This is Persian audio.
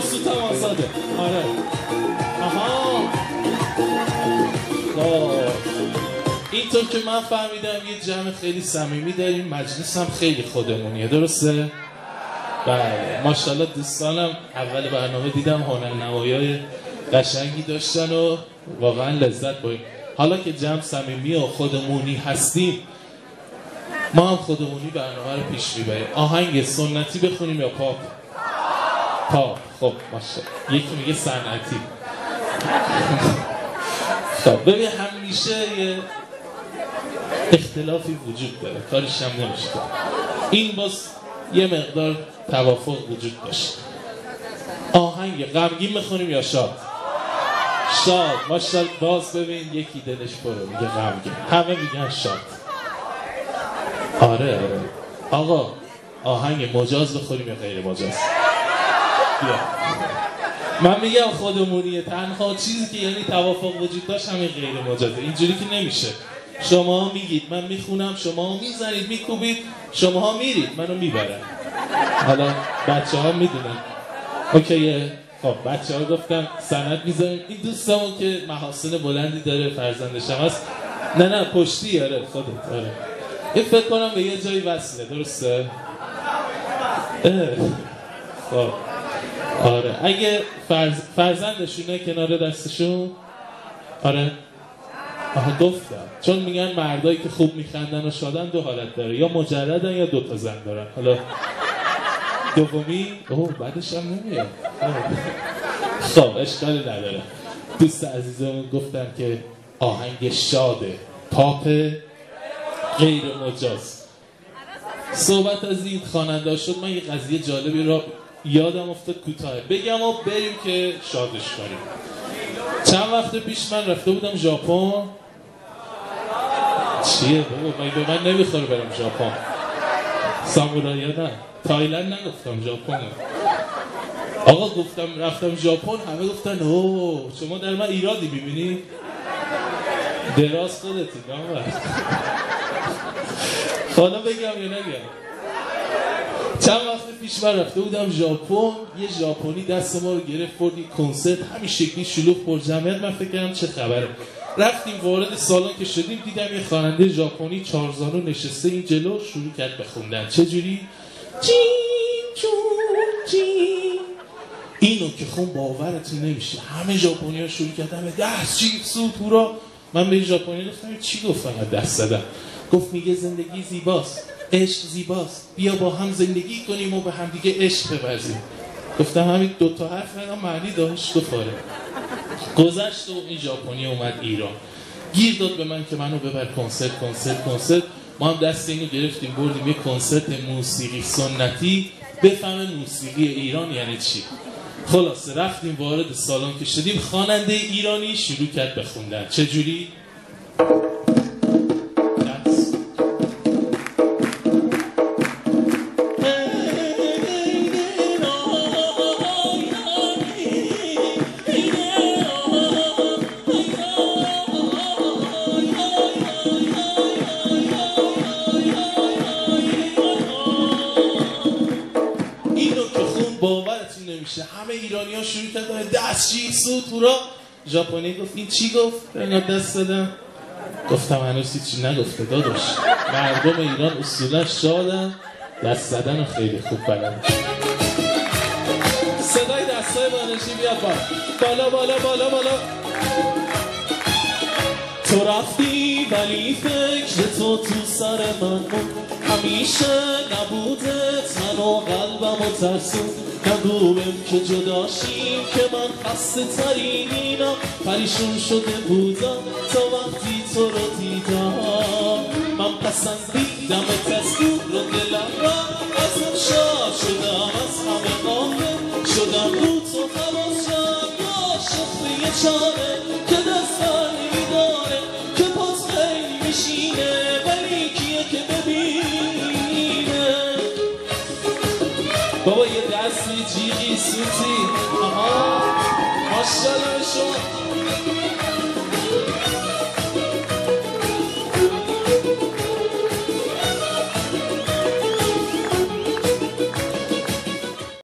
سوتم آزاده. آره آها اینطور که من فهمیدم یه جمع خیلی صمیمی داریم، مجلس هم خیلی خودمونیه، درسته؟ بله ماشاءالله دوستانم اول برنامه دیدم هنرنمایی‌های قشنگی داشتن و واقعا لذت بردیم. حالا که جمع صمیمی و خودمونی هستیم ما هم خودمونی برنامه رو پیش میبریم. آهنگ سنتی بخونیم یا پاپ؟ پاپ. خب ماشاءالله یکی میگه صنعتی. خب ببین همیشه یه اختلافی وجود داره، کارش هم نمیشه. این باز یه مقدار توافق وجود داشت. آهنگ غمگین بخونیم یا شاد؟ شاد. ماشاءالله باز ببین یکی دلش پره میگه غمگین، همه میگن شاد. آره آقا آهنگ مجاز بخونیم یا غیر مجاز؟ بیا من میگم خودمونیه، تنها چیزی که یعنی توافق وجود داشت همین غیر مجازه. اینجوری که نمیشه. شما میگید من میخونم، شما میزنید میکوبید، شما میرید منو میبرن. حالا بچه ها میدونن اوکیه. خب بچه ها گفتن سند میذاریم. این دوستمون که محاسن بلندی داره فرزندش هم هست. نه پشتی. آره خودت. آره این فکر کنم به یه جایی وصله، درسته؟ خب آره اگه فرزندشونه کنار دستشون. آره آها گفتم چون میگن مردایی که خوب میخندن و شادن دو حالت داره، یا مجردن یا دوتا زن دارن. حالا دومی بعدش هم نمیاد. خب اشکالی نداره. دوست عزیزمون گفتن که آهنگ شاده، پاپ، غیر مجاز. صحبت از این خواننده شد. من یه قضیه جالبی را یادم افتاد کوتاه بگم و بریم که شادش کنیم. چند وقت پیش من رفته بودم ژاپن. چیه بابا به من نمیخوره برم ژاپن. سامورایی نه تایلند نگفتم ژاپن. آقا گفتم رفتم ژاپن همه گفتن اوه شما در من ایرادی میبینی؟ دراز خودتی نامرد. حالا بگم یا نگم؟ چند وقت پیش من رفته بودم ژاپن. یه ژاپنی دست ما رو گرفت برد یه کنسرت همین شکلی شلوغ پر جمعیت. من فکر کردم چه خبره. رفتیم وارد سالن که شدیم دیدم یه خواننده ژاپنی چارزانو نشسته این جلو شروع کرد به خوندن. چه جوری؟ جین جون جین. اینو که خون باورتون نمیشه. همه ژاپنی‌ها شروع کردن به دست چی سوتورا. من به ژاپنی گفتم چی گفتم دست زدم. گفت میگه زندگی زیباست، عشق زیباست، بیا با هم زندگی کنیم و به هم دیگه عشق بورزیم. گفتم همین دوتا حرف هم معنی داشت. گفت آره. گذشت و این ژاپنی اومد ایران. گیر داد به من که منو ببر کنسرت. ما هم دست اینو گرفتیم بردیم یه کنسرت موسیقی سنتی بفهمه موسیقی ایران یعنی چی. خلاصه رفتیم وارد سالن که شدیم خواننده ایرانی شروع کرد بخوندن. چه جوری؟ باورتون نمیشه. همه ایرانی ها شروع کردن دستشی سوتورا. ژاپنی گفت این چی گفت؟ اینا دست دادم. گفتم هنوز چی نگفته داداش. مردم ایران اصولا شادن، دست زدن خیلی خوب بلند. صدای دستای با انرژی بیاد بالا. تو رفتی ولی فکر تو سر من همیشه نبوده. تن و قلبم و ترسون نگویم که جداشیم که من خسته ترینم. پریشون شده بودم تا وقتی تو رو دیدم. من پسندیدم تصویر رو دلم را ازم شاد شدم. از همه غافل شدم رو تو حواسم. عاشق به یه چاره که دستم نمیداره که پاس خیلی میشینه ولی کیه که ببینه. بابا یه دستی جیغی سوتی. آها ماشاءالله شما